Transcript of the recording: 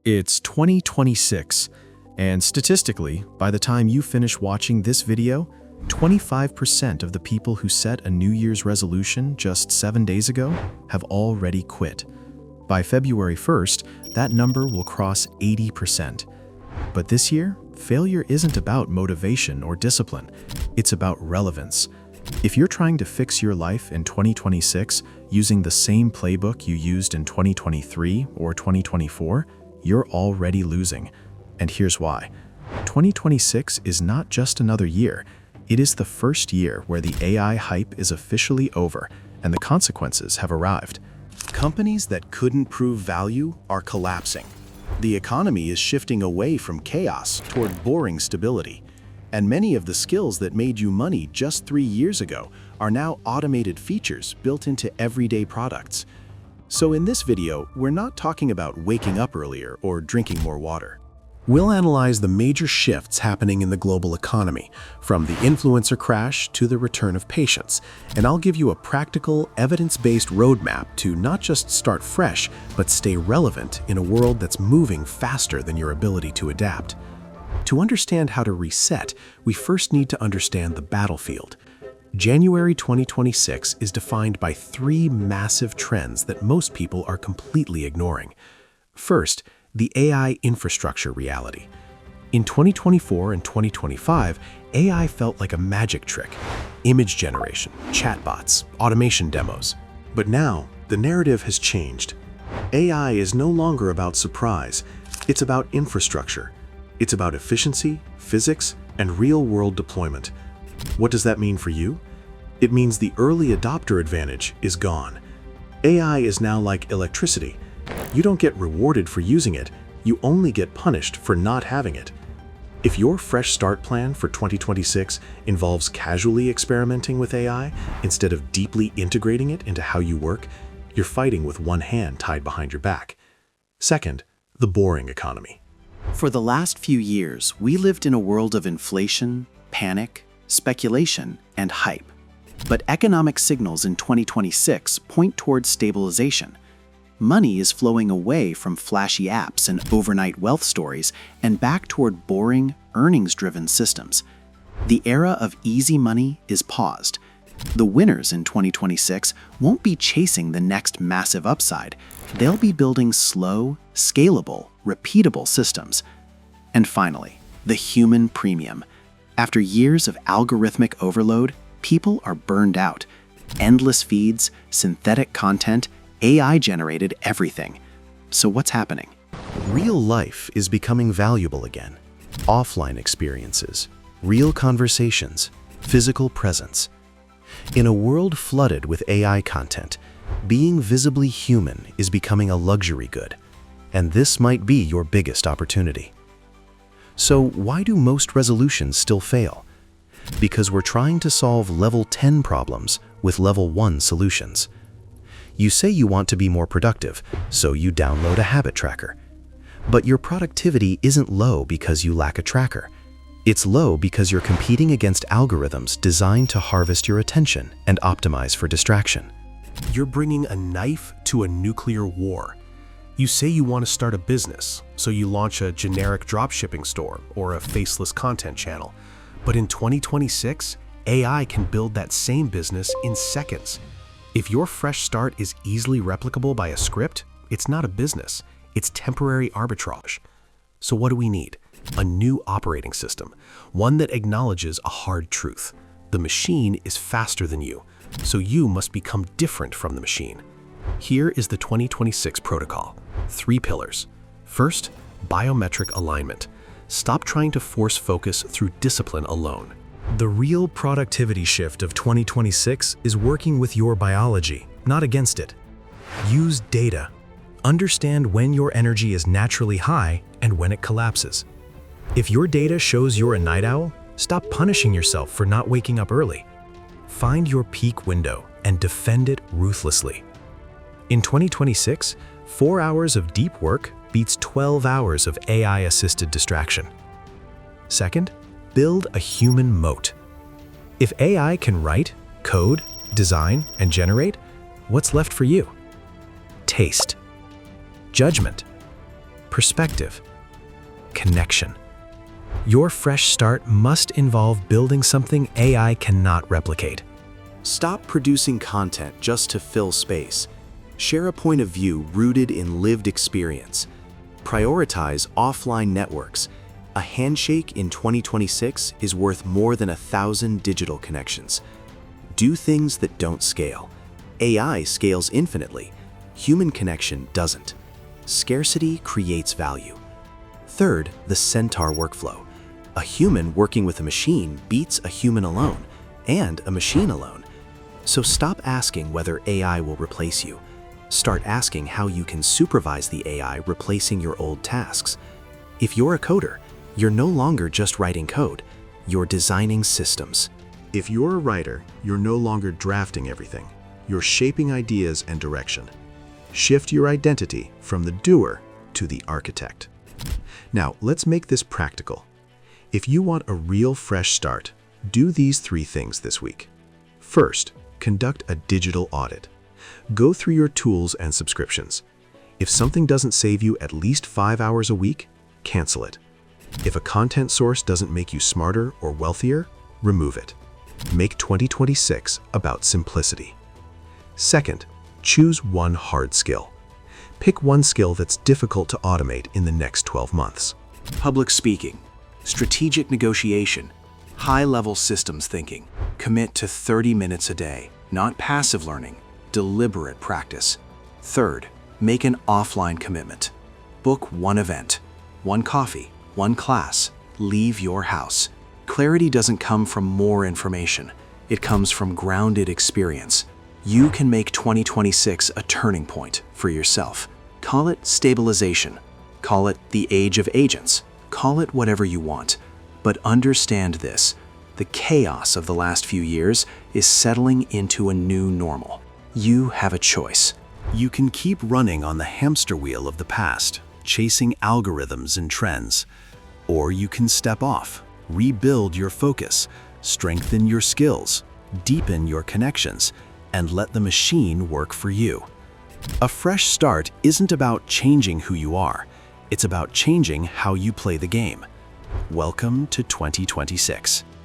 It's 2026, and statistically, by the time you finish watching this video, 25% of the people who set a New Year's resolution just 7 days ago have already quit. By February 1st, that number will cross 80%. But this year, failure isn't about motivation or discipline, it's about relevance. If you're trying to fix your life in 2026 using the same playbook you used in 2023 or 2024, you're already losing. And here's why. 2026 is not just another year. It is the first year where the AI hype is officially over and the consequences have arrived. Companies that couldn't prove value are collapsing. The economy is shifting away from chaos toward boring stability. And many of the skills that made you money just 3 years ago are now automated features built into everyday products. So in this video, we're not talking about waking up earlier or drinking more water. We'll analyze the major shifts happening in the global economy, from the influencer crash to the return of patience, and I'll give you a practical, evidence-based roadmap to not just start fresh, but stay relevant in a world that's moving faster than your ability to adapt. To understand how to reset, we first need to understand the battlefield. January 2026 is defined by 3 massive trends that most people are completely ignoring. First, the AI infrastructure reality. In 2024 and 2025, AI felt like a magic trick. Image generation, chatbots, automation demos. But now, the narrative has changed. AI is no longer about surprise. It's about infrastructure. It's about efficiency, physics, and real-world deployment. What does that mean for you? It means the early adopter advantage is gone. AI is now like electricity. You don't get rewarded for using it, you only get punished for not having it. If your fresh start plan for 2026 involves casually experimenting with AI instead of deeply integrating it into how you work, you're fighting with one hand tied behind your back. Second, the boring economy. For the last few years, we lived in a world of inflation, panic, speculation, and hype. But economic signals in 2026 point towards stabilization. Money is flowing away from flashy apps and overnight wealth stories and back toward boring, earnings-driven systems. The era of easy money is paused. The winners in 2026 won't be chasing the next massive upside. They'll be building slow, scalable, repeatable systems. And finally, the human premium. After years of algorithmic overload, people are burned out. Endless feeds, synthetic content, AI-generated everything. So what's happening? Real life is becoming valuable again. Offline experiences, real conversations, physical presence. In a world flooded with AI content, being visibly human is becoming a luxury good. And this might be your biggest opportunity. So why do most resolutions still fail? Because we're trying to solve level 10 problems with level 1 solutions. You say you want to be more productive, so you download a habit tracker. But your productivity isn't low because you lack a tracker. It's low because you're competing against algorithms designed to harvest your attention and optimize for distraction. You're bringing a knife to a nuclear war. You say you want to start a business, so you launch a generic dropshipping store or a faceless content channel. But in 2026, AI can build that same business in seconds. If your fresh start is easily replicable by a script, it's not a business, it's temporary arbitrage. So what do we need? A new operating system, one that acknowledges a hard truth. The machine is faster than you, so you must become different from the machine. Here is the 2026 protocol. 3 pillars. First, biometric alignment. Stop trying to force focus through discipline alone. The real productivity shift of 2026 is working with your biology, not against it. Use data. Understand when your energy is naturally high and when it collapses. If your data shows you're a night owl, stop punishing yourself for not waking up early. Find your peak window and defend it ruthlessly. In 2026, 4 hours of deep work beats 12 hours of AI-assisted distraction. Second, build a human moat. If AI can write, code, design, and generate, what's left for you? Taste, judgment, perspective, connection. Your fresh start must involve building something AI cannot replicate. Stop producing content just to fill space. Share a point of view rooted in lived experience. Prioritize offline networks. A handshake in 2026 is worth more than 1,000 digital connections. Do things that don't scale. AI scales infinitely. Human connection doesn't. Scarcity creates value. Third, the Centaur workflow. A human working with a machine beats a human alone, and a machine alone. So stop asking whether AI will replace you. Start asking how you can supervise the AI replacing your old tasks. If you're a coder, you're no longer just writing code, you're designing systems. If you're a writer, you're no longer drafting everything. You're shaping ideas and direction. Shift your identity from the doer to the architect. Now, let's make this practical. If you want a real fresh start, do these 3 things this week. First, conduct a digital audit. Go through your tools and subscriptions. If something doesn't save you at least 5 hours a week, cancel it. If a content source doesn't make you smarter or wealthier, remove it. Make 2026 about simplicity. Second, choose one hard skill. Pick one skill that's difficult to automate in the next 12 months. Public speaking, strategic negotiation, high-level systems thinking. Commit to 30 minutes a day, not passive learning, deliberate practice. Third, make an offline commitment. Book one event, one coffee, one class. Leave your house. Clarity doesn't come from more information. It comes from grounded experience. You can make 2026 a turning point for yourself. Call it stabilization. Call it the age of agents. Call it whatever you want. But understand this. The chaos of the last few years is settling into a new normal. You have a choice. You can keep running on the hamster wheel of the past, chasing algorithms and trends. Or you can step off, rebuild your focus, strengthen your skills, deepen your connections, and let the machine work for you. A fresh start isn't about changing who you are. It's about changing how you play the game. Welcome to 2026.